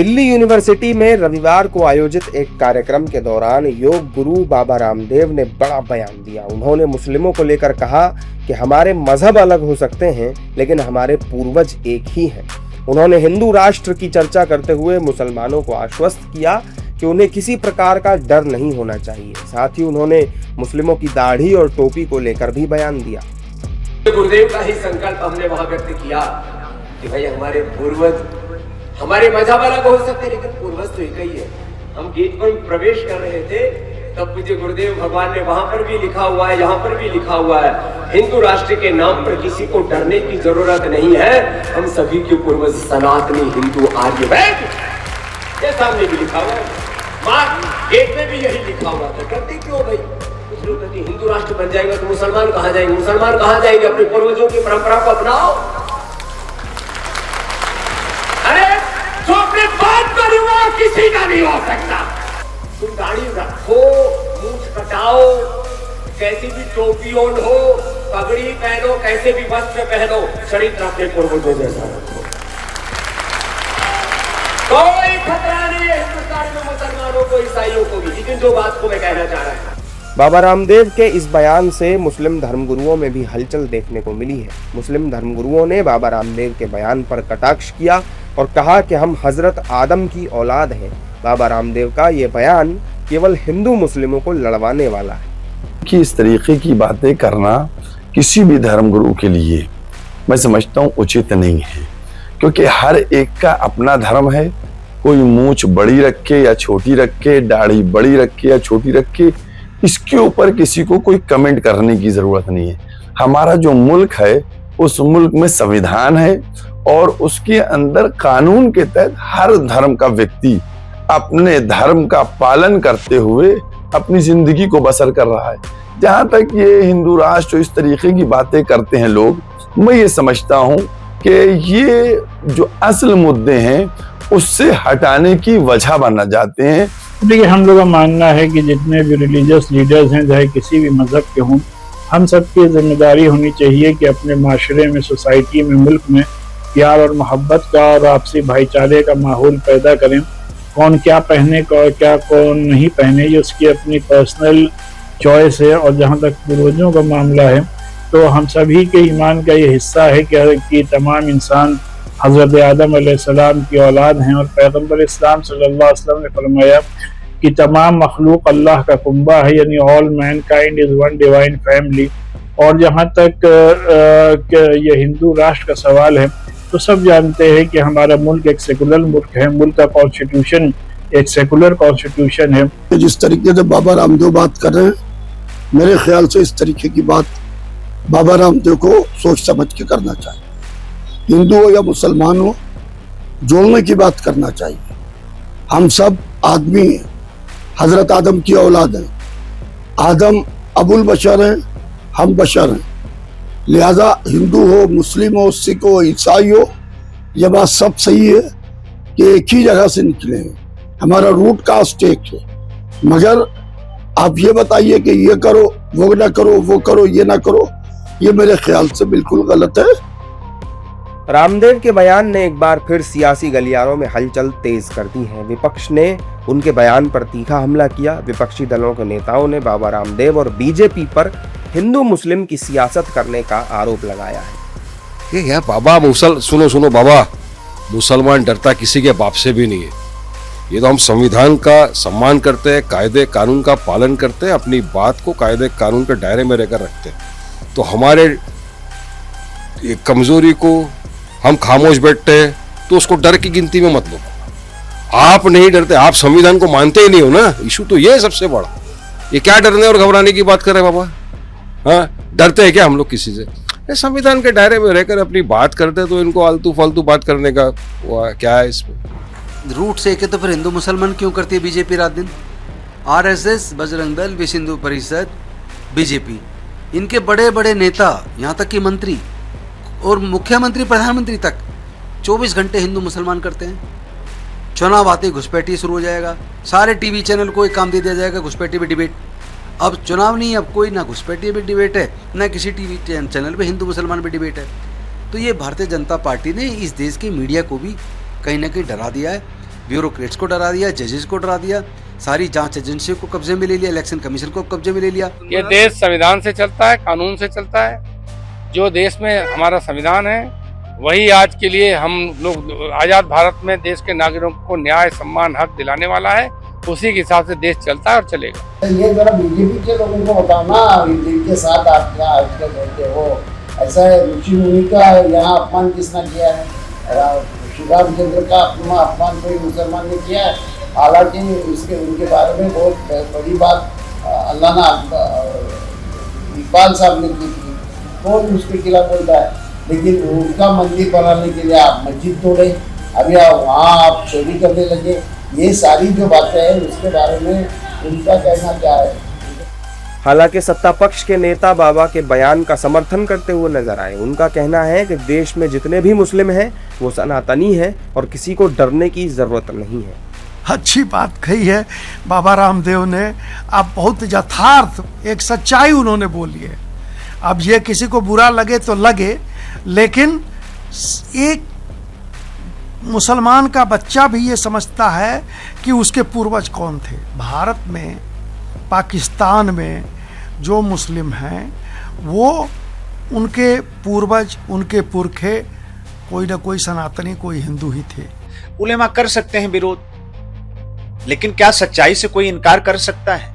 Delhi university में रविवार को आयोजित एक कार्यक्रम के दौरान योग गुरु बाबा रामदेव ने बड़ा बयान दिया। उन्होंने मुस्लिमों को लेकर कहा कि हमारे मजहब अलग हो सकते हैं लेकिन हमारे पूर्वज एक ही हैं। उन्होंने हिंदू राष्ट्र की चर्चा करते हुए मुसलमानों को आश्वस्त किया कि उन्हें किसी प्रकार का डर नहीं होना चाहिए। साथ ही उन्होंने मुस्लिमों की दाढ़ी और टोपी को लेकर भी बयान दिया। गुरुदेव का ही संकल्प हमने वहां व्यक्त किया कि भाई हमारे पूर्वज, हमारे मजहब अलग हो सकते हैं लेकिन पूर्वज तो एक ही है। हम गेट पर प्रवेश कर रहे थे तब पूज्य गुरुदेव भगवान ने वहां पर भी लिखा हुआ है, यहाँ पर भी लिखा हुआ है, हिंदू राष्ट्र के नाम पर किसी को डरने की जरूरत नहीं है। हम सभी के पूर्वज सनातनी हिंदू आर्य वैद्य, ये सामने भी लिखा हुआ है। गेट में भी यही लिखा हुआ था। डरते क्यों भाई? कुछ लोग कहते हिंदू राष्ट्र बन जाएगा तो मुसलमान कहाँ जाएंगे? मुसलमान कहाँ जाएंगे? अपने पूर्वजों की परंपरा को अपनाओ। अरे जो अपने बाप का नहीं हुआ किसी का नहीं हो सकता। तुम दाढ़ी रखो, मूंछ कटाओ, कैसी भी टोपी ओढ़ो, पगड़ी पहनो, कैसे भी वस्त्र पहनो, चरित्र अपने पूर्वजों जैसा रखो। कोई खतरा नहीं है हिंदुस्तान में मुसलमानों को, ईसाइयों को भी। लेकिन जो बात को मैं कहना चाह रहा था, बाबा रामदेव के इस बयान से मुस्लिम धर्मगुरुओं में भी हलचल देखने को मिली है। मुस्लिम धर्मगुरुओं ने बाबा रामदेव के बयान पर कटाक्ष किया और कहा कि हम हजरत आदम की औलाद हैं। बाबा रामदेव का ये बयान केवल हिंदू मुस्लिमों को लड़वाने वाला है कि इस तरीके की बातें करना किसी भी धर्मगुरु के लिए मैं समझता हूँ उचित नहीं है, क्योंकि हर एक का अपना धर्म है। कोई मूंछ बड़ी रखे या छोटी रखे, दाढ़ी बड़ी रखे या छोटी रखे, इसके ऊपर किसी को कोई कमेंट करने की जरूरत नहीं है। हमारा जो मुल्क है उस मुल्क में संविधान है और उसके अंदर कानून के तहत हर धर्म का व्यक्ति अपने धर्म का पालन करते हुए अपनी जिंदगी को बसर कर रहा है। जहां तक ये हिंदू राष्ट्र इस तरीके की बातें करते हैं लोग, मैं ये समझता हूं कि ये जो असल मुद्दे हैं उससे हटाने की वजह बनना चाहते हैं। देखिए, हम लोग का मानना है कि जितने भी रिलीजियस लीडर्स हैं, चाहे किसी भी मजहब के हों, हम सबकी जिम्मेदारी होनी चाहिए कि अपने माशरे में, सोसाइटी में, मुल्क में प्यार और मोहब्बत का और आपसी भाईचारे का माहौल पैदा करें। कौन क्या पहने का और क्या कौन नहीं पहने, ये उसकी अपनी पर्सनल चॉइस है। और जहाँ तक पूर्वजों का मामला है तो हम सभी के ईमान का ये हिस्सा है कि तमाम इंसान हज़रत आदम अलैहिस्सलाम की औलाद हैं। और पैगम्बर इस्लाम सल्लल्लाहु अलैहि वसल्लम ने फरमाया कि तमाम मखलूक अल्लाह का कुंबा है, यानी all Mankind is one divine family. और जहाँ तक ये हिंदू राष्ट्र का सवाल है तो सब जानते हैं कि हमारा मुल्क एक सेकुलर मुल्क है। मुल्क का कॉन्स्टिट्यूशन एक सेकुलर कॉन्स्टिट्यूशन है। जिस तरीके से बाबा रामदेव बात कर रहे हैं, मेरे ख्याल से इस तरीके की बात बाबा रामदेव को सोच समझ के करना चाहिए। हिंदू हो या मुसलमान हो, जोड़ने की बात करना चाहिए। हम सब आदमी हैं, हजरत आदम की औलाद हैं। आदम अबुल बशर हैं, हम बशर हैं। लिहाजा हिंदू हो, मुस्लिम हो, सिख हो, ईसाई हो, यह बात सब सही है कि एक ही जगह से निकले हैं। हमारा रूट कास्ट एक है। मगर आप ये बताइए कि ये करो, वो ना करो, वो करो, ये ना करो, ये मेरे ख्याल से बिल्कुल गलत है। रामदेव के बयान ने एक बार फिर सियासी गलियारों में हलचल तेज कर दी है। विपक्ष ने उनके बयान पर तीखा हमला किया। विपक्षी दलों के नेताओं ने बाबा रामदेव और बीजेपी पर हिंदू मुस्लिम की सियासत करने का आरोप लगाया है। ये क्या बाबा, सुनो बाबा, मुसलमान डरता किसी के बाप से भी नहीं है। ये तो हम संविधान का सम्मान करते हैं, कायदे कानून का पालन करते हैं, अपनी बात को कायदे कानून के दायरे में रहकर रखते हैं। तो हमारे कमजोरी को हम खामोश बैठते हैं तो उसको डर की गिनती में मत लो। आप नहीं डरते, आप संविधान को मानते ही नहीं हो ना। इशू तो ये है सबसे बड़ा। ये क्या डरने और घबराने की बात कर रहे हैं बाबा? हाँ, डरते हैं क्या हम लोग किसी से? संविधान के दायरे में रहकर अपनी बात करते तो इनको आलतू फालतू बात करने का क्या है इसमें? रूट से के तो फिर हिंदू मुसलमान क्यों करती है बीजेपी रात दिन? आरएसएस, बजरंग दल, विश्व हिंदू परिषद, बीजेपी, इनके बड़े बड़े नेता, यहाँ तक कि मंत्री और मुख्यमंत्री, प्रधानमंत्री तक 24 घंटे हिंदू मुसलमान करते हैं। चुनाव आते घुसपैठी शुरू हो जाएगा। सारे टीवी चैनल को एक काम दे दिया जाएगा, घुसपैठी पे डिबेट। अब चुनाव नहीं, अब कोई ना घुसपैठी पे डिबेट है, ना किसी टीवी चैनल पे हिंदू मुसलमान पे डिबेट है। तो ये भारतीय जनता पार्टी ने इस देश के मीडिया को भी कहीं ना कहीं डरा दिया है। ब्यूरोक्रेट्स को डरा दिया, जजेस को डरा दिया, सारी जांच एजेंसियों को कब्जे में ले लिया, इलेक्शन कमीशन को कब्जे में ले लिया। ये देश संविधान से चलता है, कानून से चलता है। जो देश में हमारा संविधान है वही आज के लिए हम लोग आजाद भारत में देश के नागरिकों को न्याय, सम्मान, हक दिलाने वाला है। उसी के हिसाब से देश चलता है और चलेगा। ये जरा बीजेपी के लोगों को बताओ ना, जिनके साथ आप क्या आजकल रहते हो, ऐसा है ऋषि मुनि का यहाँ अपमान किसने किया है? श्री रामचंद्र का अपमान कोई मुसलमान ने किया है? हालांकि उसके उनके बारे में बहुत बड़ी बात अल्लाह ने इकबाल साहब ने की थी, कौन उसके खिलाफ बोलता है? लेकिन उनका मंदिर बनाने के लिए आप मस्जिद तोड़े, अभी वहाँ आप चोरी करने लगे। ये सारी जो बातें हैं उसके बारे में उनका कहना क्या है? हालांकि सत्ता पक्ष के नेता बाबा के बयान का समर्थन करते हुए नजर आए। उनका कहना है कि देश में जितने भी मुस्लिम हैं वो सनातनी हैं और किसी को डरने की जरूरत नहीं है। अच्छी बात कही है बाबा रामदेव ने। अब बहुत यथार्थ एक सच्चाई उन्होंने बोली है। अब ये किसी को बुरा लगे तो लगे, लेकिन एक मुसलमान का बच्चा भी ये समझता है कि उसके पूर्वज कौन थे। भारत में, पाकिस्तान में जो मुस्लिम हैं वो उनके पूर्वज, उनके पुरखे कोई ना कोई सनातनी, कोई हिंदू ही थे। उलेमा कर सकते हैं विरोध, लेकिन क्या सच्चाई से कोई इनकार कर सकता है?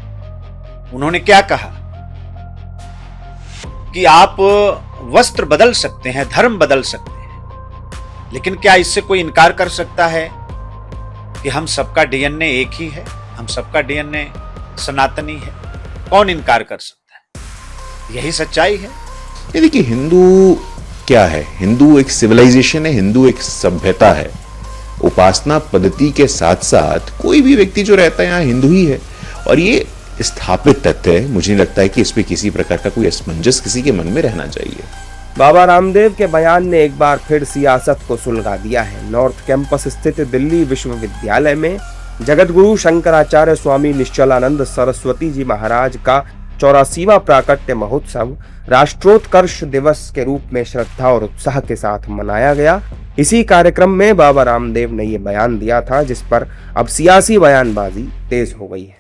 उन्होंने क्या कहा कि आप वस्त्र बदल सकते हैं, धर्म बदल सकते हैं, लेकिन क्या इससे कोई इनकार कर सकता है कि हम सबका डीएनए एक ही है, हम सबका डीएनए सनातनी है? कौन इनकार कर सकता है? यही सच्चाई है। ये देखिए, हिंदू क्या है? हिंदू एक सिविलाइजेशन है, हिंदू एक सभ्यता है। उपासना पद्धति के साथ साथ कोई भी व्यक्ति जो रहता है यहाँ हिंदू ही है, और ये स्थापित तथ्य है। मुझे नहीं लगता है कि इस पे किसी प्रकार का कोई असमंजस किसी के मन में रहना चाहिए। बाबा रामदेव के बयान ने एक बार फिर सियासत को सुलगा दिया है। नॉर्थ कैंपस स्थित दिल्ली विश्वविद्यालय में जगतगुरु शंकराचार्य स्वामी निश्चलानंद सरस्वती जी महाराज का 84वां प्राकट्य महोत्सव राष्ट्रोत्कर्ष दिवस के रूप में श्रद्धा और उत्साह के साथ मनाया गया। इसी कार्यक्रम में बाबा रामदेव ने ये बयान दिया था, जिस पर अब सियासी बयानबाजी तेज हो गई है।